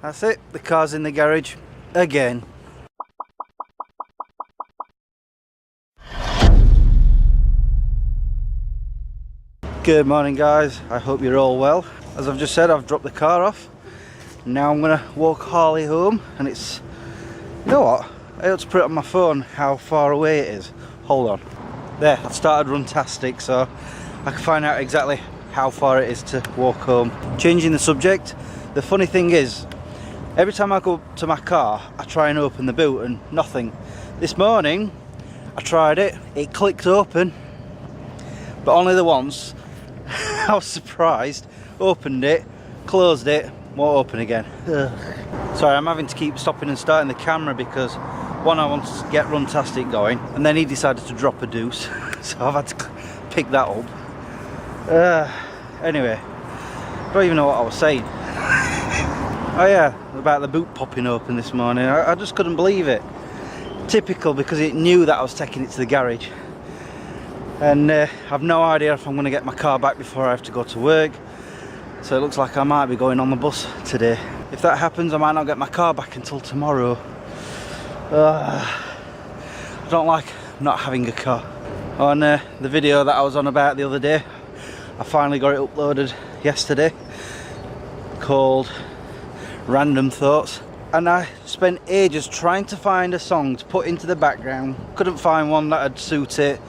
That's it, the car's in the garage again. Good morning guys, I hope you're all well. As I've just said, I've dropped the car off. Now I'm gonna walk Harley home, and it's, you know what, I ought to put it on my phone how far away it is. Hold on. There, I've started Runtastic so I can find out exactly how far it is to walk home. Changing the subject, the funny thing is, every time I go to my car, I try and open the boot and nothing. This morning, I tried it, it clicked open, but only the once. I was surprised, opened it, closed it, won't open again. Ugh. Sorry, I'm having to keep stopping and starting the camera because one, I want to get Runtastic going, and then he decided to drop a deuce, so I've had to pick that up. Anyway, don't even know what I was saying. Oh yeah, about the boot popping open this morning. I just couldn't believe it. Typical, because it knew that I was taking it to the garage. And I've no idea if I'm going to get my car back before I have to go to work. So it looks like I might be going on the bus today. If that happens, I might not get my car back until tomorrow. I don't like not having a car. On the video that I was on about the other day, I finally got it uploaded yesterday, called Random Thoughts, and I spent ages trying to find a song to put into the background. Couldn't find one that would suit it,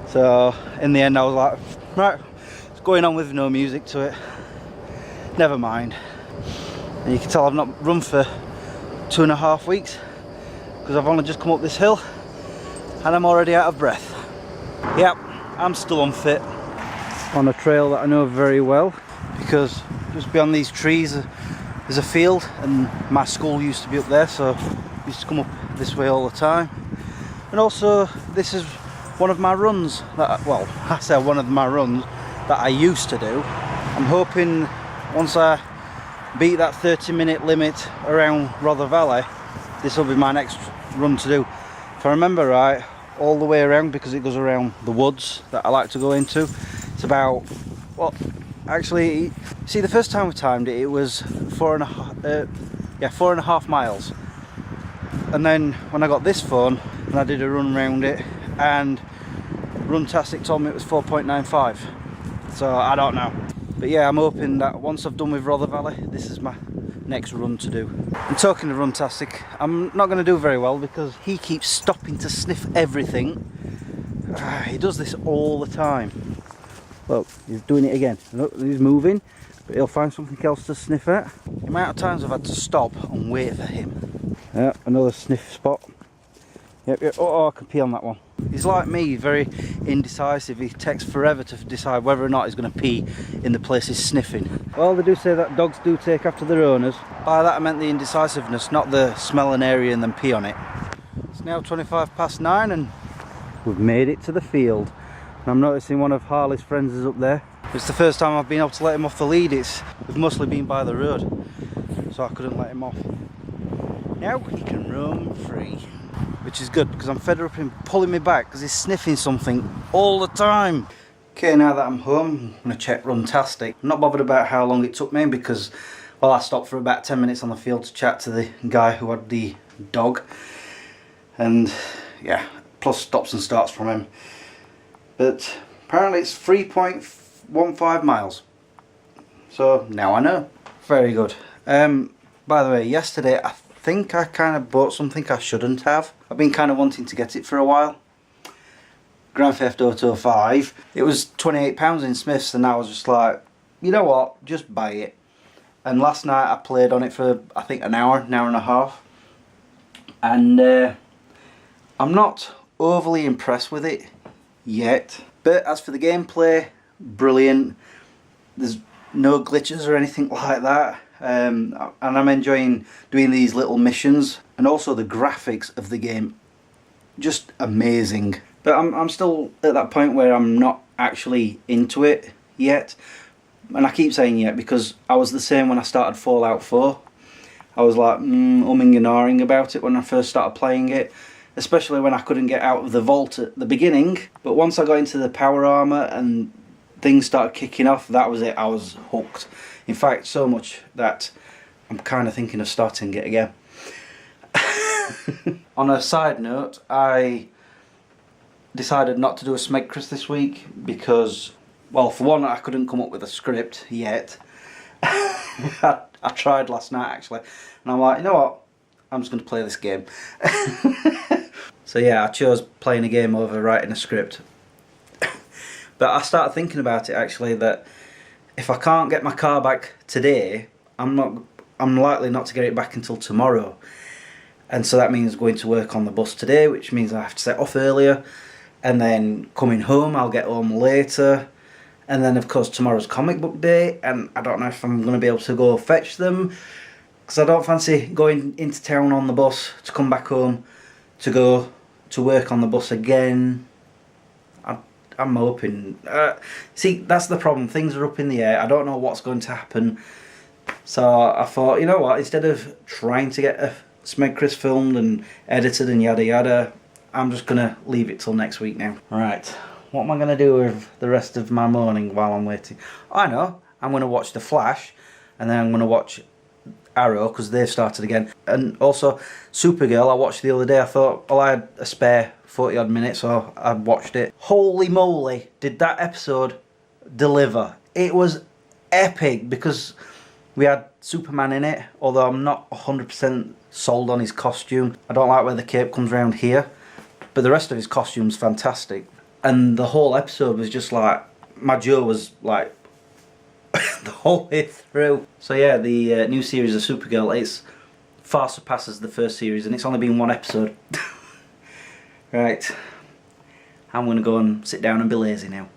so in the end I was like, right, it's going on with no music to it, never mind. And you can tell I've not run for 2.5 weeks because I've only just come up this hill and I'm already out of breath. Yep, I'm still unfit on a trail that I know very well, because just beyond these trees there's a field, and my school used to be up there, so I used to come up this way all the time. And also this is one of my runs that, well, I say one of my runs that I used to do. I'm hoping once I beat that 30-minute limit around Rother Valley, this will be my next run to do. If I remember right, all the way around, because it goes around the woods that I like to go into. It's about, well, actually, see, the first time we timed it, it was 4.5 miles. And then when I got this phone and I did a run around it, and Runtastic told me it was 4.95. So I don't know. But yeah, I'm hoping that once I've done with Rother Valley, this is my next run to do. And talking of Runtastic, I'm not going to do very well because he keeps stopping to sniff everything. He does this all the time. Look, he's doing it again. Look, he's moving, but he'll find something else to sniff at. The amount of times I've had to stop and wait for him. Yeah, another sniff spot. Yep. Oh, I can pee on that one. He's like me, very indecisive. He takes forever to decide whether or not he's going to pee in the place he's sniffing. Well, they do say that dogs do take after their owners. By that I meant the indecisiveness, not the smell an area and then pee on it. It's now 9:25 and we've made it to the field. And I'm noticing one of Harley's friends is up there. It's the first time I've been able to let him off the lead. We've mostly been by the road, so I couldn't let him off. Now he can roam free, which is good because I'm fed up him pulling me back because he's sniffing something all the time. Okay, now that I'm home, I'm going to check Runtastic. I'm not bothered about how long it took me because, well, I stopped for about 10 minutes on the field to chat to the guy who had the dog. And yeah, plus stops and starts from him. But apparently it's 3.15 miles. So now I know. Very good. By the way, yesterday I think I kind of bought something I shouldn't have. I've been kind of wanting to get it for a while. Grand Theft Auto 5. It was £28 in Smith's, and I was just like, you know what, just buy it. And last night I played on it for I think an hour and a half. And I'm not overly impressed with it yet. But as for the gameplay, brilliant. There's no glitches or anything like that. And I'm enjoying doing these little missions, and also the graphics of the game, just amazing. But I'm still at that point where I'm not actually into it yet, and I keep saying yet because I was the same when I started Fallout 4. I was like umming and ahhing about it when I first started playing it, especially when I couldn't get out of the vault at the beginning. But once I got into the power armor and things started kicking off, that was it. I was hooked. In fact, so much that I'm kind of thinking of starting it again. On a side note, I decided not to do a Smegcris this week because, well, for one, I couldn't come up with a script yet. I tried last night actually, and I'm like, you know what, I'm just going to play this game. So yeah, I chose playing a game over writing a script. But I started thinking about it actually, that if I can't get my car back today, I'm likely not to get it back until tomorrow. And so that means going to work on the bus today, which means I have to set off earlier, and then coming home, I'll get home later, and then of course tomorrow's comic book day, and I don't know if I'm going to be able to go fetch them, because I don't fancy going into town on the bus to come back home to go to work on the bus again. I'm hoping, see, that's the problem, things are up in the air, I don't know what's going to happen. So I thought, you know what, instead of trying to get a Smegcris filmed and edited and yada yada, I'm just going to leave it till next week now. Right, what am I going to do with the rest of my morning while I'm waiting? I know, I'm going to watch The Flash, and then I'm going to watch Arrow, because they've started again. And also Supergirl, I watched the other day. I thought, well, I had a spare 40 odd minutes, so I watched it. Holy moly, did that episode deliver. It was epic, because we had Superman in it, although I'm not 100% sold on his costume. I don't like where the cape comes around here, but the rest of his costume's fantastic. And the whole episode was just like, my jaw was like the whole way through. So yeah, the new series of Supergirl, it's far surpasses the first series, and it's only been one episode. Right, I'm going to go and sit down and be lazy now.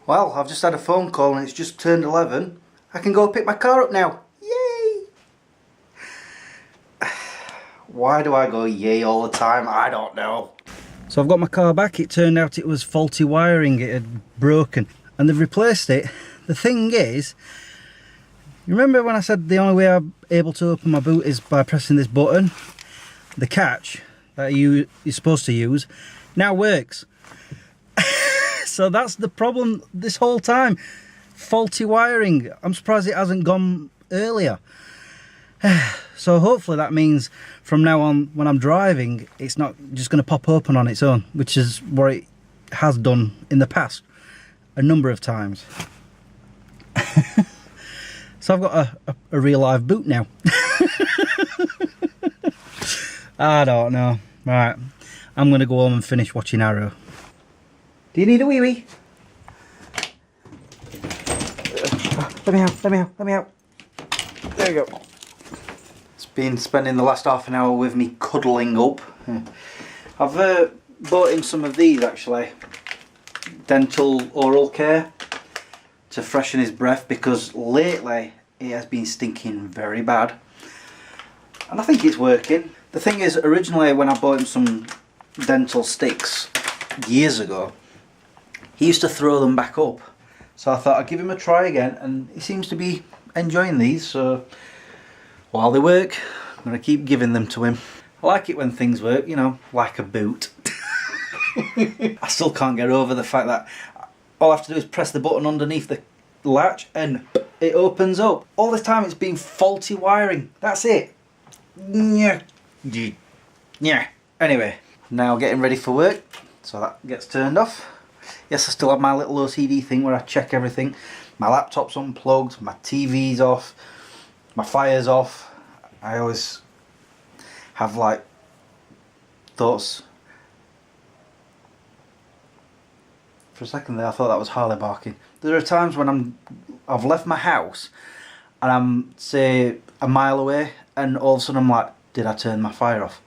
Well, I've just had a phone call and it's just turned 11. I can go pick my car up now. Yay! Why do I go yay all the time? I don't know. So I've got my car back. It turned out it was faulty wiring. It had broken and they've replaced it. The thing is, you remember when I said the only way I'm able to open my boot is by pressing this button? The catch that you're supposed to use now works. So that's the problem this whole time. Faulty wiring. I'm surprised it hasn't gone earlier. So hopefully that means from now on when I'm driving, it's not just going to pop open on its own, which is what it has done in the past a number of times. So I've got a real live boot now. I don't know. Right, I'm going to go home and finish watching Arrow. Do you need a wee-wee? Let me out, let me out, let me out. There you go. It's been spending the last half an hour with me cuddling up. I've bought him some of these actually. Dental oral care to freshen his breath, because lately it has been stinking very bad. And I think it's working. The thing is, originally when I bought him some dental sticks years ago, he used to throw them back up. So I thought I'd give him a try again, and he seems to be enjoying these, so while they work, I'm going to keep giving them to him. I like it when things work, you know, like a boot. I still can't get over the fact that all I have to do is press the button underneath the latch and it opens up. All this time it's been faulty wiring, that's it. Yeah. Anyway, now getting ready for work, so that gets turned off. Yes, I still have my little OCD thing where I check everything. My laptop's unplugged, my TV's off, my fire's off. I always have like thoughts. For a second there I thought that was Harley barking. There are times when I've left my house and I'm, say, a mile away, and all of a sudden I'm like, did I turn my fire off?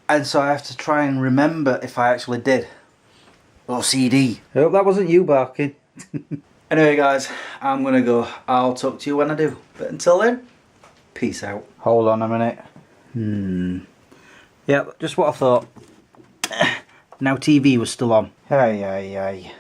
And so I have to try and remember if I actually did. OCD. I hope that wasn't you barking. Anyway guys, I'm gonna go. I'll talk to you when I do. But until then, peace out. Hold on a minute. Yeah, just what I thought. Now TV was still on. Aye.